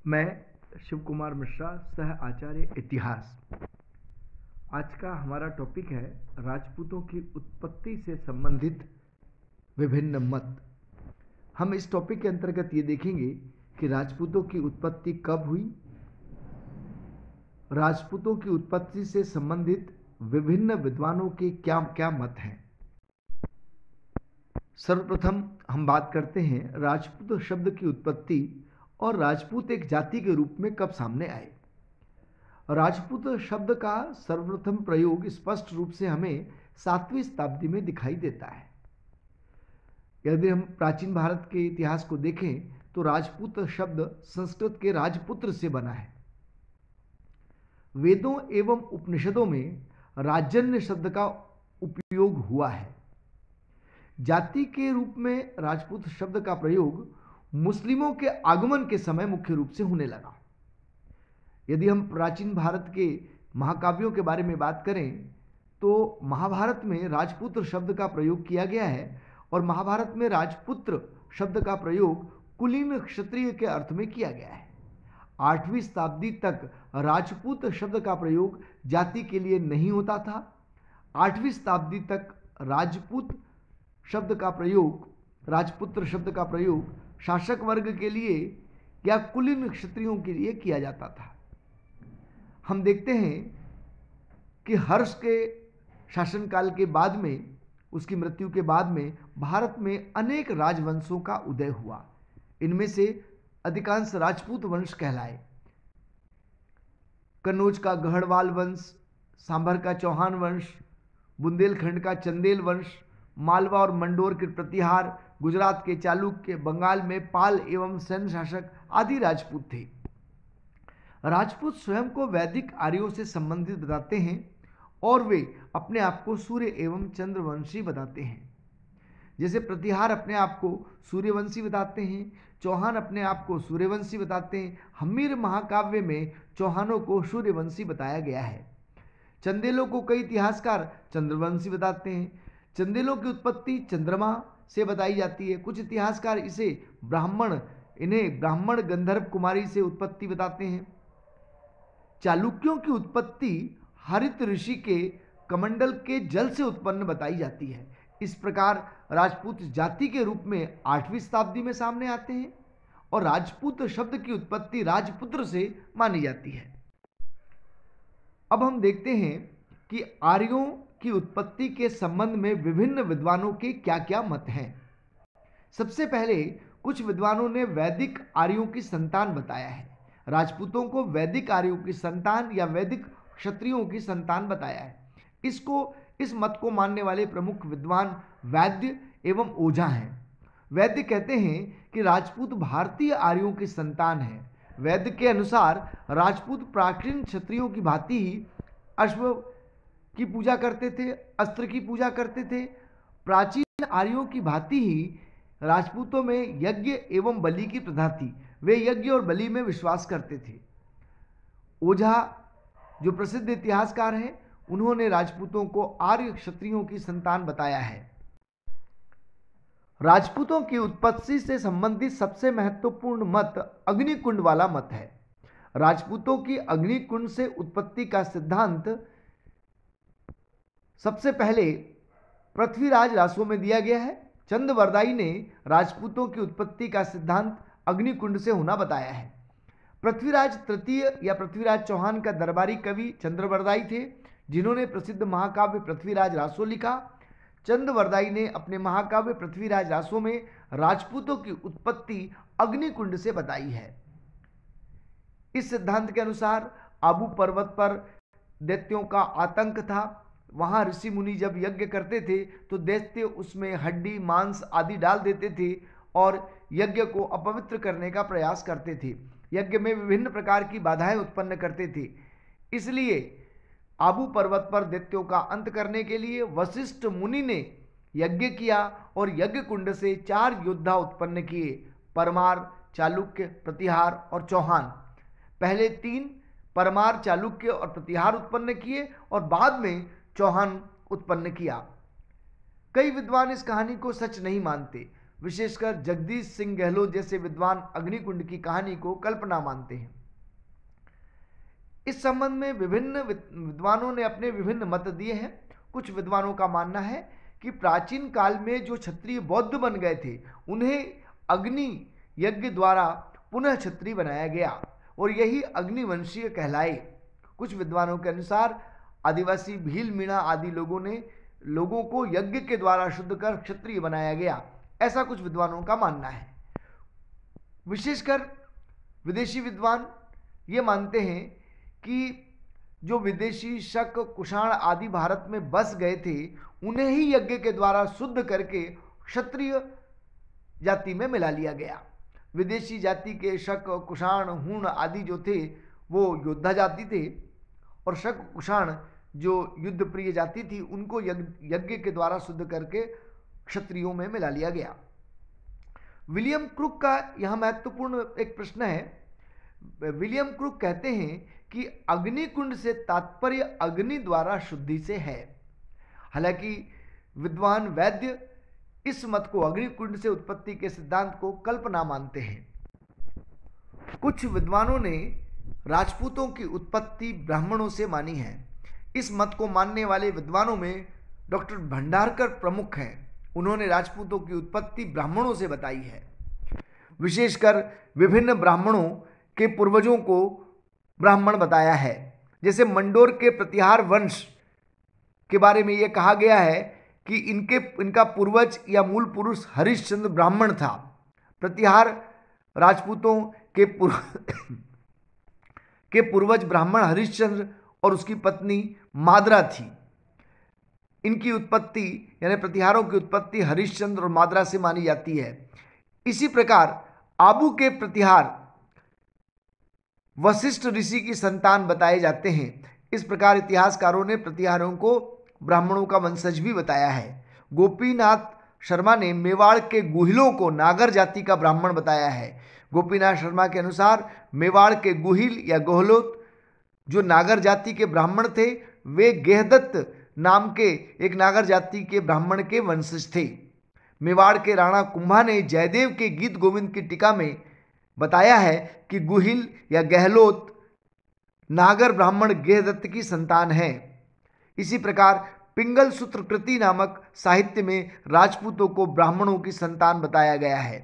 मैं शिव कुमार मिश्रा, सह आचार्य इतिहास। आज का हमारा टॉपिक है राजपूतों की उत्पत्ति से संबंधित विभिन्न मत। हम इस टॉपिक के अंतर्गत ये देखेंगे कि राजपूतों की उत्पत्ति कब हुई, राजपूतों की उत्पत्ति से संबंधित विभिन्न विद्वानों के क्या क्या मत हैं। सर्वप्रथम हम बात करते हैं राजपूत शब्द की उत्पत्ति और राजपूत एक जाति के रूप में कब सामने आए। राजपूत शब्द का सर्वप्रथम प्रयोग स्पष्ट रूप से हमें 7वीं शताब्दी में दिखाई देता है। यदि हम प्राचीन भारत के इतिहास को देखें तो राजपूत शब्द संस्कृत के राजपुत्र से बना है। वेदों एवं उपनिषदों में राजन्य शब्द का उपयोग हुआ है। जाति के रूप में राजपूत शब्द का प्रयोग मुस्लिमों के आगमन के समय मुख्य रूप से होने लगा। यदि हम प्राचीन भारत के महाकाव्यों के बारे में बात करें तो महाभारत में राजपुत्र शब्द का प्रयोग किया गया है और महाभारत में राजपुत्र शब्द का प्रयोग कुलीन क्षत्रिय के अर्थ में किया गया है। 8वीं शताब्दी तक राजपूत शब्द का प्रयोग जाति के लिए नहीं होता था। 8वीं शताब्दी तक राजपूत शब्द का प्रयोग, राजपुत्र शब्द का प्रयोग शासक वर्ग के लिए या कुलीन क्षत्रियों के लिए किया जाता था। हम देखते हैं कि हर्ष के शासनकाल के बाद में, उसकी मृत्यु के बाद में भारत में अनेक राजवंशों का उदय हुआ। इनमें से अधिकांश राजपूत वंश कहलाए। कन्नौज का गढ़वाल वंश, सांभर का चौहान वंश, बुंदेलखंड का चंदेल वंश, मालवा और मंडोर के प्रतिहार, गुजरात के चालुक्य, बंगाल में पाल एवं सैन्य शासक आदि राजपूत थे। राजपूत स्वयं को वैदिक आर्यों से संबंधित बताते हैं और वे अपने आप को सूर्य एवं चंद्रवंशी बताते हैं। जैसे प्रतिहार अपने आप को सूर्यवंशी बताते हैं, चौहान अपने आप को सूर्यवंशी बताते हैं। हम्मीर महाकाव्य में चौहानों को सूर्यवंशी बताया गया है। चंदेलों को कई इतिहासकार चंद्रवंशी बताते हैं। चंदेलों की उत्पत्ति चंद्रमा से बताई जाती है। कुछ इतिहासकार इन्हें ब्राह्मण गंधर्व कुमारी से उत्पत्ति बताते हैं। चालुक्यों की उत्पत्ति हरित ऋषि के कमंडल के जल से उत्पन्न बताई जाती है। इस प्रकार राजपूत जाति के रूप में 8वीं शताब्दी में सामने आते हैं और राजपूत शब्द की उत्पत्ति राजपुत्र से मानी जाती है। अब हम देखते हैं कि आर्यों की उत्पत्ति के संबंध में विभिन्न विद्वानों के क्या क्या मत हैं। सबसे पहले कुछ विद्वानों ने वैदिक आर्यों की संतान बताया है। राजपूतों को वैदिक आर्यों की संतान या वैदिक क्षत्रियों की संतान बताया है। इस मत को मानने वाले प्रमुख विद्वान वैद्य एवं ओझा हैं। वैद्य कहते हैं कि राजपूत भारतीय आर्यों की संतान है। वैद्य के अनुसार राजपूत प्राचीन क्षत्रियों की भांति ही अश्व की पूजा करते थे, अस्त्र की पूजा करते थे। प्राचीन आर्यों की भांति ही राजपूतों में यज्ञ एवं बलि की प्रथा थी। वे यज्ञ और बलि में विश्वास करते थे। ओझा जो प्रसिद्ध इतिहासकार हैं, उन्होंने राजपूतों को आर्य क्षत्रियों की संतान बताया है। राजपूतों की उत्पत्ति से संबंधित सबसे महत्वपूर्ण मत अग्निकुंड वाला मत है। राजपूतों की अग्निकुंड से उत्पत्ति का सिद्धांत सबसे पहले पृथ्वीराज रासो में दिया गया है। चंद्रवरदाई ने राजपूतों की उत्पत्ति का सिद्धांत अग्निकुंड से होना बताया है। पृथ्वीराज तृतीय या पृथ्वीराज चौहान का दरबारी कवि चंद्रवरदाई थे, जिन्होंने प्रसिद्ध महाकाव्य पृथ्वीराज रासो लिखा। चंद्रवरदाई ने अपने महाकाव्य पृथ्वीराज रासो में राजपूतों की उत्पत्ति अग्निकुंड से बताई है। इस सिद्धांत के अनुसार आबू पर्वत पर दैत्यों का आतंक था। वहां ऋषि मुनि जब यज्ञ करते थे तो दैत्य उसमें हड्डी, मांस आदि डाल देते थे और यज्ञ को अपवित्र करने का प्रयास करते थे। यज्ञ में विभिन्न प्रकार की बाधाएं उत्पन्न करते थे। इसलिए आबू पर्वत पर दैत्यों का अंत करने के लिए वशिष्ठ मुनि ने यज्ञ किया और यज्ञ कुंड से 4 योद्धा उत्पन्न किए, परमार, चालुक्य, प्रतिहार और चौहान। पहले 3 परमार, चालुक्य और प्रतिहार उत्पन्न किए और बाद में चौहान उत्पन्न किया। कई विद्वान इस कहानी को सच नहीं मानते। विशेषकर जगदीश सिंह गहलोत जैसे विद्वान अग्निकुंड की कहानी को कल्पना मानते हैं। इस संबंध में विभिन्न विद्वानों ने अपने विभिन्न मत दिए हैं। कुछ विद्वानों का मानना है कि प्राचीन काल में जो क्षत्रिय बौद्ध बन गए थे उन्हें अग्नि यज्ञ द्वारा पुनः क्षत्रिय बनाया गया और यही अग्निवंशीय कहलाए। कुछ विद्वानों के अनुसार आदिवासी भील मीणा आदि लोगों को यज्ञ के द्वारा शुद्ध कर क्षत्रिय बनाया गया, ऐसा कुछ विद्वानों का मानना है। विशेषकर विदेशी विद्वान ये मानते हैं कि जो विदेशी शक कुषाण आदि भारत में बस गए थे उन्हें ही यज्ञ के द्वारा शुद्ध करके क्षत्रिय जाति में मिला लिया गया। विदेशी जाति के शक कुषाण हूण आदि जो थे वो योद्धा जाति थे और शक कुषाण जो युद्ध प्रिय जाति थी उनको यज्ञ के द्वारा शुद्ध करके क्षत्रियों में मिला लिया गया। विलियम क्रुक का यह महत्वपूर्ण एक प्रश्न है। विलियम क्रुक कहते हैं कि अग्निकुंड से तात्पर्य अग्नि द्वारा शुद्धि से है। हालांकि विद्वान वैद्य इस मत को अग्निकुंड से उत्पत्ति के सिद्धांत को कल्पना मानते हैं। कुछ विद्वानों ने राजपूतों की उत्पत्ति ब्राह्मणों से मानी है। इस मत को मानने वाले विद्वानों में डॉक्टर भंडारकर प्रमुख हैं। उन्होंने राजपूतों की उत्पत्ति ब्राह्मणों से बताई है। विशेषकर विभिन्न ब्राह्मणों के पूर्वजों को ब्राह्मण बताया है। जैसे मंडोर के प्रतिहार वंश के बारे में यह कहा गया है कि इनका पूर्वज या मूल पुरुष हरिश्चंद्र ब्राह्मण था। प्रतिहार राजपूतों के पूर्वज ब्राह्मण हरिश्चंद्र और उसकी पत्नी माद्रा थी। इनकी उत्पत्ति यानी प्रतिहारों की उत्पत्ति हरिश्चंद्र और माद्रा से मानी जाती है। इसी प्रकार आबू के प्रतिहार वशिष्ठ ऋषि की संतान बताए जाते हैं। इस प्रकार इतिहासकारों ने प्रतिहारों को ब्राह्मणों का वंशज भी बताया है। गोपीनाथ शर्मा ने मेवाड़ के गुहिलों को नागर जाति का ब्राह्मण बताया है। गोपीनाथ शर्मा के अनुसार मेवाड़ के गुहिल या गोहलोत जो नागर जाति के ब्राह्मण थे वे गेहदत्त नाम के एक नागर जाति के ब्राह्मण के वंशज थे। मेवाड़ के राणा कुंभा ने जयदेव के गीत गोविंद की टीका में बताया है कि गुहिल या गहलोत नागर ब्राह्मण गेहदत्त की संतान है। इसी प्रकार पिंगल सूत्र कृति नामक साहित्य में राजपूतों को ब्राह्मणों की संतान बताया गया है।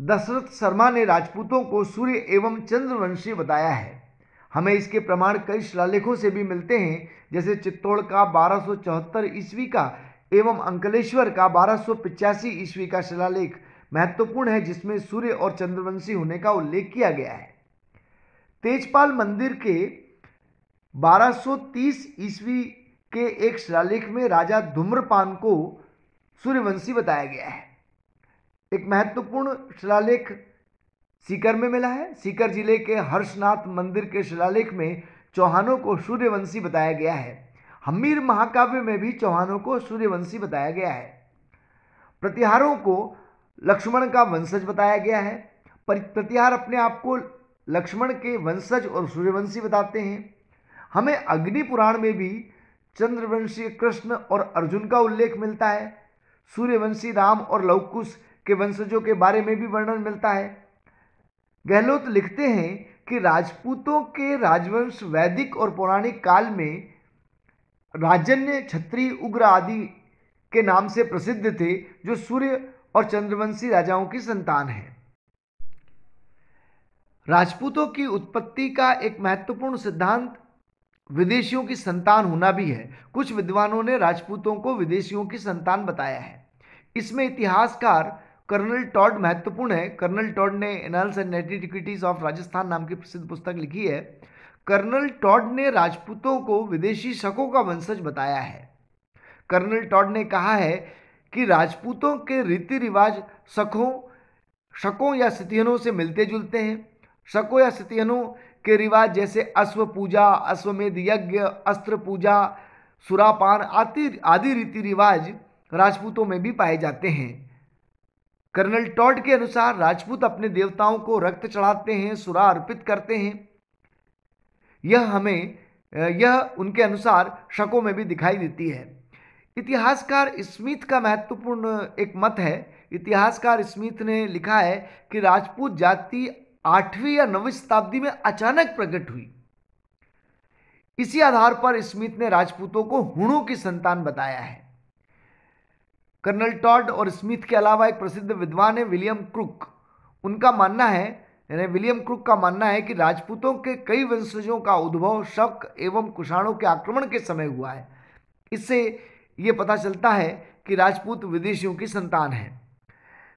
दशरथ शर्मा ने राजपूतों को सूर्य एवं चंद्रवंशी बताया है। हमें इसके प्रमाण कई शिलालेखों से भी मिलते हैं, जैसे चित्तौड़ का 1274 ईस्वी का एवं अंकलेश्वर का 1285 ईस्वी का शिलालेख महत्वपूर्ण है, जिसमें सूर्य और चंद्रवंशी होने का उल्लेख किया गया है। तेजपाल मंदिर के 1230 ईस्वी के एक शिलालेख में राजा धूम्रपान को सूर्यवंशी बताया गया है। एक महत्वपूर्ण शिलालेख सीकर में मिला है। सीकर जिले के हर्षनाथ मंदिर के शिलालेख में चौहानों को सूर्यवंशी बताया गया है। हम्मीर महाकाव्य में भी चौहानों को सूर्यवंशी बताया गया है। प्रतिहारों को लक्ष्मण का वंशज बताया गया है। प्रतिहार अपने आप को लक्ष्मण के वंशज और सूर्यवंशी बताते हैं। हमें अग्नि पुराण में भी चंद्रवंशी कृष्ण और अर्जुन का उल्लेख मिलता है। सूर्यवंशी राम और लवकुश के वंशजों के बारे में भी वर्णन मिलता है। गहलोत लिखते हैं कि राजपूतों के राजवंश वैदिक और पौराणिक काल में राजन्य, क्षत्रिय, उग्र आदि के नाम से प्रसिद्ध थे, जो सूर्य और चंद्रवंशी राजाओं की संतान है। राजपूतों की उत्पत्ति का एक महत्वपूर्ण सिद्धांत विदेशियों की संतान होना भी है। कुछ विद्वानों ने राजपूतों को विदेशियों की संतान बताया है। इसमें इतिहासकार कर्नल टॉड महत्वपूर्ण है। कर्नल टॉड ने annals and antiquities of Rajasthan नाम की प्रसिद्ध पुस्तक लिखी है। कर्नल टॉड ने राजपूतों को विदेशी शकों का वंशज बताया है। कर्नल टॉड ने कहा है कि राजपूतों के रीति रिवाज शकों या सितियनों से मिलते जुलते हैं। शकों या सितियनों के रिवाज जैसे अश्व पूजा, अश्वमेध यज्ञ, अस्त्र पूजा, सुरापान आदि रीति रिवाज राजपूतों में भी पाए जाते हैं। कर्नल टॉड के अनुसार राजपूत अपने देवताओं को रक्त चढ़ाते हैं, सुरा अर्पित करते हैं। यह उनके अनुसार शकों में भी दिखाई देती है। इतिहासकार स्मिथ का महत्वपूर्ण एक मत है। इतिहासकार स्मिथ ने लिखा है कि राजपूत जाति 8वीं या 9वीं शताब्दी में अचानक प्रकट हुई। इसी आधार पर स्मिथ ने राजपूतों को हुणों की संतान बताया है। कर्नल टॉड और स्मिथ के अलावा एक प्रसिद्ध विद्वान है विलियम क्रुक। उनका मानना है, यानी विलियम क्रुक का मानना है कि राजपूतों के कई वंशजों का उद्भव शक एवं कुषाणों के आक्रमण के समय हुआ है। इससे यह पता चलता है कि राजपूत विदेशियों की संतान है।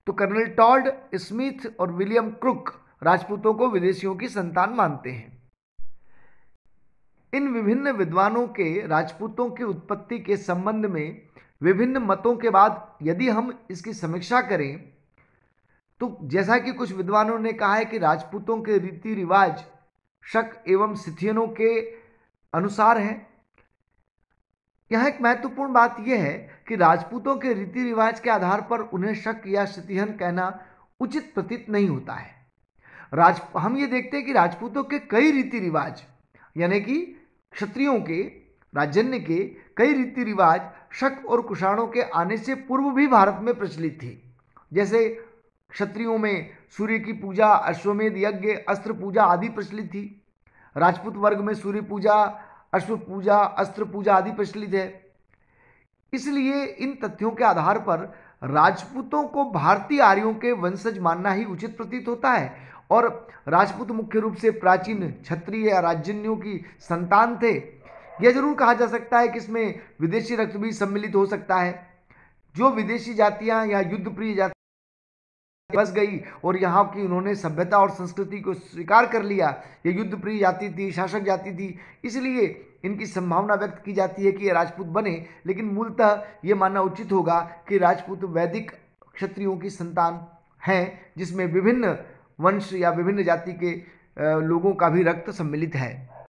तो कर्नल टॉड, स्मिथ और विलियम क्रुक राजपूतों को विदेशियों की संतान मानते हैं। इन विभिन्न विद्वानों के राजपूतों की उत्पत्ति के संबंध में विभिन्न मतों के बाद यदि हम इसकी समीक्षा करें तो जैसा कि कुछ विद्वानों ने कहा है कि राजपूतों के रीति रिवाज शक एवं सिथियनों के अनुसार हैं। यह एक महत्वपूर्ण बात यह है कि राजपूतों के रीति रिवाज के आधार पर उन्हें शक या सिथियन कहना उचित प्रतीत नहीं होता है। हम ये देखते हैं कि राजपूतों के कई रीति रिवाज, यानी कि क्षत्रियों के राजन्य के कई रीति रिवाज शक और कुषाणों के आने से पूर्व भी भारत में प्रचलित थे। जैसे क्षत्रियों में सूर्य की पूजा, अश्वमेध यज्ञ, अस्त्र पूजा आदि प्रचलित थी। राजपूत वर्ग में सूर्य पूजा, अश्व पूजा, अस्त्र पूजा आदि प्रचलित है। इसलिए इन तथ्यों के आधार पर राजपूतों को भारतीय आर्यों के वंशज मानना ही उचित प्रतीत होता है और राजपूत मुख्य रूप से प्राचीन क्षत्रिय या राजन्यों की संतान थे। यह जरूर कहा जा सकता है कि इसमें विदेशी रक्त भी सम्मिलित हो सकता है। जो विदेशी जातियां या युद्धप्रिय जातियां बस गई और यहाँ की उन्होंने सभ्यता और संस्कृति को स्वीकार कर लिया, ये युद्ध प्रिय जाति थी, शासक जाति थी, इसलिए इनकी संभावना व्यक्त की जाती है कि ये राजपूत बने। लेकिन मूलतः ये मानना उचित होगा कि राजपूत वैदिक क्षत्रियों की संतान हैं, जिसमें विभिन्न वंश या विभिन्न जाति के लोगों का भी रक्त सम्मिलित है।